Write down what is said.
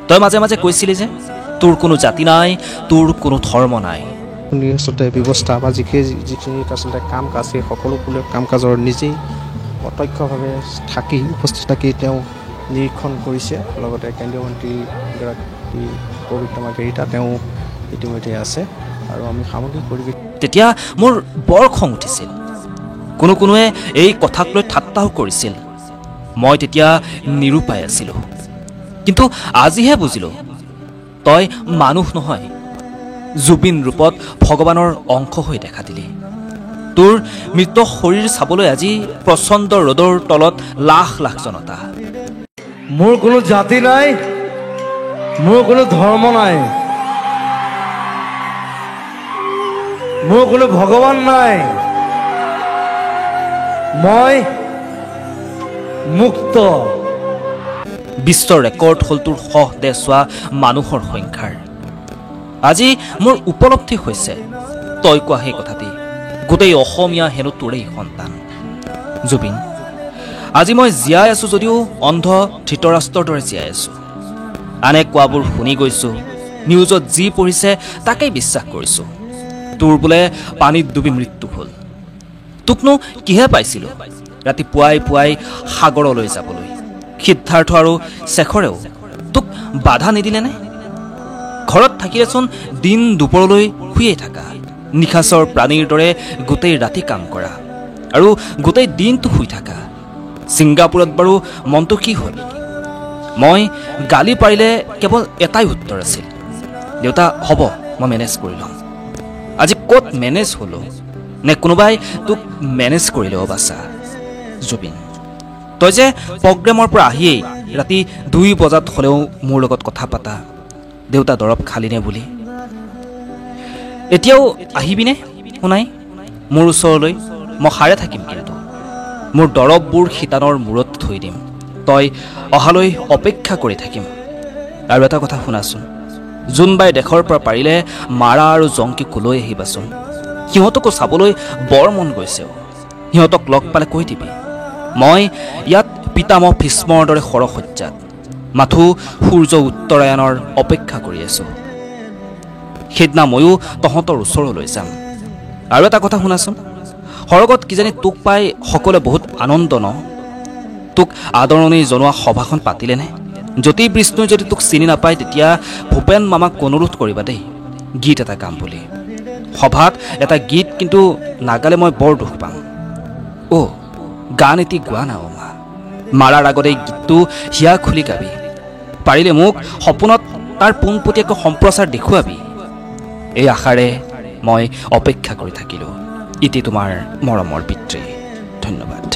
তই মাজে মাজে কৈছিলি যে তোৰ কোনো জাতি নাই, তোৰ কোনো ধৰ্ম নাই। আচলতে ব্যৱস্থা বা যিখিনি আচলতে কাম কাজ সেই সকলোবিলাক কাম কাজৰ নিজেই প্ৰত্যক্ষভাৱে উপস্থিত থাকি তেওঁ নিৰীক্ষণ কৰিছে। লগতে কেন্দ্ৰীয় মন্ত্ৰীগৰাকী পবিত্ৰ মাৰ্ঘেৰিটা তেওঁ ইতিমধ্যে আছে আৰু আমি সামগ্ৰিক পৰিৱেশ। তেতিয়া মোৰ বৰ খং উঠিছিল। কোনোৱে এই কথাক লৈ ঠাট্টাও কৰিছিল। মই তেতিয়া নিৰুপায় আছিলোঁ। কিন্তু আজিহে বুজিলোঁ তই মানুহ নহয়, জুবিন ৰূপত ভগৱানৰ অংশ হৈ দেখা দিলি। তোৰ মৃত শৰীৰ চাবলৈ আজি প্ৰচণ্ড ৰ'দৰ তলত লাখ লাখ জনতা। মোৰ কোনো জাতি নাই, মোৰ কোনো ধৰ্ম নাই, মোৰ কোনো ভগৱান নাই, মই মুক্ত। বিশ্বৰ ৰেকৰ্ড হ'ল তোৰ দেহ চোৱা মানুহৰ সংখ্যাৰ। আজি মোৰ উপলব্ধি হৈছে তই কোৱা সেই কথাটি গোটেই অসমীয়া হেনো তোৰেই সন্তান। জুবিন, আজি মই জীয়াই আছোঁ যদিও অন্ধ ধৃতৰাষ্ট্ৰৰ দৰে জীয়াই আছোঁ। আনে কোৱাবোৰ শুনি গৈছোঁ, নিউজত যি পঢ়িছে তাকেই বিশ্বাস কৰিছোঁ। তোৰ বোলে পানীত ডুবি মৃত্যু হ'ল। তোকনো কিহে পাইছিলোঁ ৰাতি পুৱাই সাগৰলৈ যাবলৈ? সিদ্ধাৰ্থ আৰু শেখৰেও তোক বাধা নিদিলেনে? ঘৰত থাকিলেচোন দিন দুপৰলৈ শুয়ে থাকা, নিশাচৰ প্ৰাণীৰ দৰে গোটেই ৰাতি কাম কৰা আৰু গোটেই দিনটো শুই থাকা। ছিংগাপুৰত বাৰু মনটো কি হ'ল? মই গালি পাৰিলে কেৱল এটাই উত্তৰ আছিল, দেউতা হ'ব মই মেনেজ কৰি ল'ম। আজি ক'ত মেনেজ হ'লো? নে কোনোবাই তোক মেনেজ কৰিলে? বাছা জুবিন, তই যে প্ৰগ্ৰেমৰ পৰা আহিয়েই ৰাতি 2 বজাত হ'লেও মোৰ লগত কথা পাতা, দেউতা দৰৱ খালিনে বুলি। এতিয়াও আহিবিনে শুনাই মোৰ ওচৰলৈ? মই সাৰে থাকিম, কিন্তু মোৰ দৰৱবোৰ শিতানৰ মূৰত থৈ দিম। তই অহালৈ অপেক্ষা কৰি থাকিম। আৰু এটা কথা শুনাচোন, যোনবাই দেশৰ পৰা পাৰিলে মাৰা আৰু জংকিক লৈ আহিবাচোন। সিহঁতকো চাবলৈ বৰ মন গৈছে। সিহঁতক লগ পালে কৈ দিবি মই ইয়াত পিতামহ ভীষ্মৰ দৰে সৰসজ্জাত মাথো সূৰ্য উত্তৰায়ণৰ অপেক্ষা কৰি আছোঁ। সেইদিনা ময়ো তহঁতৰ ওচৰলৈ যাম। আৰু এটা কথা শুনাচোন, সৰগত কিজানি তোক পাই সকলোৱে বহুত আনন্দ ন? তোক আদৰণি জনোৱা সভাখন পাতিলেনে? জ্যোতি বিষ্ণুই যদি তোক চিনি নাপায় তেতিয়া ভূপেন মামাক অনুৰোধ কৰিবা দেই, গীত এটা গাম বুলি। সভাত এটা গীত কিন্তু নাগালে মই বৰ দুখ পাম। গান এটি গোৱা না মা, মাৰাৰ আগত এই গীতটো হিয়া খুলি গাবি। পাৰিলে মোক সপোনত তাৰ পোনপটীয়াকৈ সম্প্ৰচাৰ দেখুৱাবি। এই আশাৰে মই অপেক্ষা কৰি থাকিলোঁ। ইতি তোমাৰ মৰমৰ পিতৃ। ধন্যবাদ।